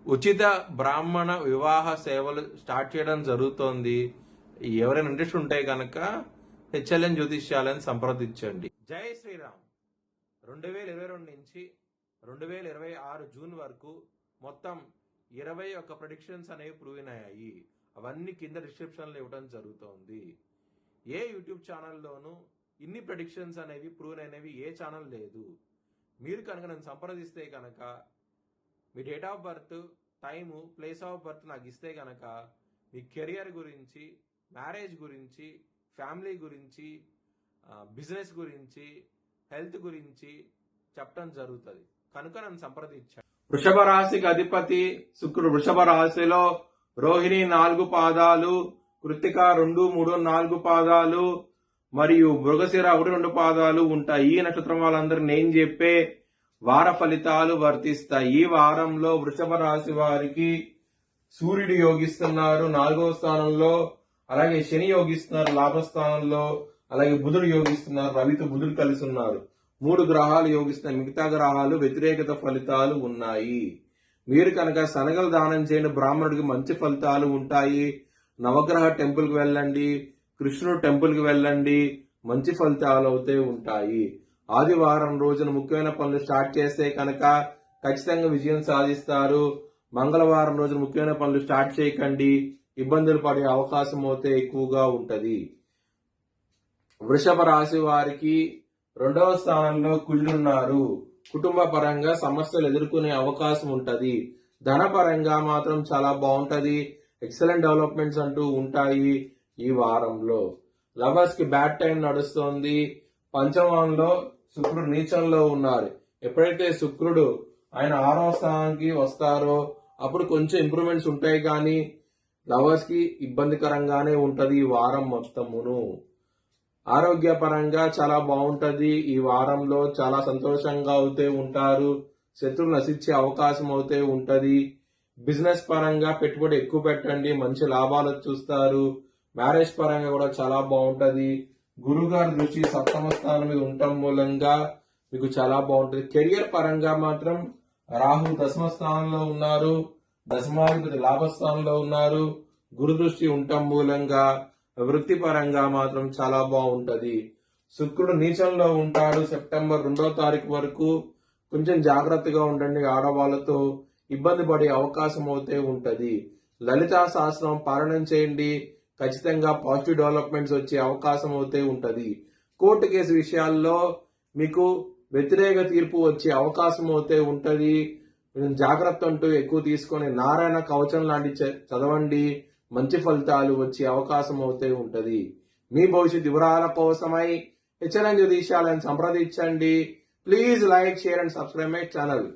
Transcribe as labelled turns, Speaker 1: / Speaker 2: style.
Speaker 1: ఉచిత బ్రాహ్మణ వివాహ సేవలు స్టార్ట్ చేయడం జరుగుతోంది. ఎవరైనా ఇంట్రెస్ట్ ఉంటే కనుక హెచ్ఎల్ఎన్ జ్యోతిష్యాలను సంప్రదించండి. జై శ్రీరామ్. 2022 నుంచి 2026 జూన్ వరకు మొత్తం 21 ప్రెడిక్షన్స్ అనేవి ప్రూవ్ అయ్యాయి. అవన్నీ కింద డిస్క్రిప్షన్లో ఇవ్వడం జరుగుతోంది. ఏ యూట్యూబ్ ఛానల్లోనూ ఇన్ని ప్రెడిక్షన్స్ అనేవి ప్రూవ్ అయినవి ఏ ఛానల్ లేదు. మీరు కనుక నన్ను సంప్రదిస్తే కనుక మీ date of birth, time, place of birth నాకు ఇస్తే కనుక మీ కెరియర్ గురించి, మ్యారేజ్ గురించి, ఫ్యామిలీ గురించి, బిజినెస్ గురించి, హెల్త్ గురించి చెప్పడం జరుగుతుంది. కనుక నన్ను సంప్రదించాను. వృషభ రాశికి అధిపతి శుక్రుడు. వృషభ రాశిలో రోహిణి 4 పాదాలు, కృత్తిక 2, 3, 4 పాదాలు మరియు మృగశిర 1, 2 పాదాలు ఉంటాయి. ఈ నక్షత్రం వాళ్ళందరూ నేను చెప్పే వార ఫలితాలు వర్తిస్తాయి. ఈ వారంలో వృషభ రాశి వారికి సూర్యుడు యోగిస్తున్నారు 4వ స్థానంలో, అలాగే శని యోగిస్తున్నారు లాభస్థానంలో, అలాగే బుధుడు యోగిస్తున్నారు, రవితో బుధుడు కలిసి ఉన్నారు. 3 గ్రహాలు యోగిస్తున్నారు. మిగతా గ్రహాలు వ్యతిరేకత ఫలితాలు ఉన్నాయి. మీరు కనుక శనగలు దానం చేయని బ్రాహ్మణుడికి మంచి ఫలితాలు ఉంటాయి. నవగ్రహ టెంపుల్కి వెళ్ళండి, కృష్ణుడు టెంపుల్కి వెళ్ళండి, మంచి ఫలితాలు అయితే ఉంటాయి. ఆదివారం రోజున ముఖ్యమైన పనులు స్టార్ట్ చేస్తే కనుక ఖచ్చితంగా విజయం సాధిస్తారు. మంగళవారం రోజున ముఖ్యమైన పనులు స్టార్ట్ చేయకండి, ఇబ్బందులు పడే అవకాశం అయితే ఎక్కువగా ఉంటది. వృషభ రాశి వారికి 2వ స్థానంలో కుళ్ళున్నారు. కుటుంబ పరంగా సమస్యలు ఎదుర్కొనే అవకాశం ఉంటది. ధన పరంగా మాత్రం చాలా బాగుంటది. ఎక్సలెంట్ డెవలప్మెంట్స్ అంటూ ఉంటాయి. ఈ వారంలో లవర్స్ కి బ్యాడ్ టైం నడుస్తోంది. పంచమంలో శుక్రుడు నీచంలో ఉన్నారు. ఎప్పుడైతే శుక్రుడు ఆయన 6వ స్థానానికి వస్తారో అప్పుడు కొంచెం ఇంప్రూవ్మెంట్స్ ఉంటాయి, కానీ లవర్స్ కి ఇబ్బందికరంగానే ఉంటది ఈ వారం మొత్తమును. ఆరోగ్యపరంగా చాలా బాగుంటది. ఈ వారంలో చాలా సంతోషంగా అవుతే ఉంటారు. శత్రువులు నశించే అవకాశం అవుతే ఉంటది. బిజినెస్ పరంగా పెట్టుబడి ఎక్కువ పెట్టండి, మంచి లాభాలు చూస్తారు. మ్యారేజ్ పరంగా కూడా చాలా బాగుంటది. గురుగారి దృష్టి 7వ స్థానం మీద ఉండటం మూలంగా మీకు చాలా బాగుంటది. కెరియర్ పరంగా మాత్రం రాహు 10వ స్థానంలో ఉన్నారు, దశమాధిపతి లాభస్థానంలో ఉన్నారు. గురు దృష్టి ఉండటం మూలంగా వృత్తి పరంగా మాత్రం చాలా బాగుంటది. శుక్రుడు నీచంలో ఉంటాడు సెప్టెంబర్ 2వ తారీఖు వరకు. కొంచెం జాగ్రత్తగా ఉండండి, ఆడవాళ్లతో ఇబ్బంది పడే అవకాశం అయితే ఉంటది. లలితా సహస్రం పాలనం చేయండి, ఖచ్చితంగా పాజిటివ్ డెవలప్మెంట్స్ వచ్చే అవకాశం అయితే ఉంటది. కోర్టు కేసు విషయాల్లో మీకు వ్యతిరేక తీర్పు వచ్చే అవకాశం అయితే ఉంటది. జాగ్రత్త అంటూ ఎక్కువ తీసుకొని నారాయణ కవచం లాంటి చదవండి, మంచి ఫలితాలు వచ్చే అవకాశం అయితే ఉంటది. మీ భవిష్యత్ వివరాల కోసమై హెచ్ఎల్ఎన్ జ్యోతిష్యాలను సంప్రదించండి. Please like, share and subscribe my channel.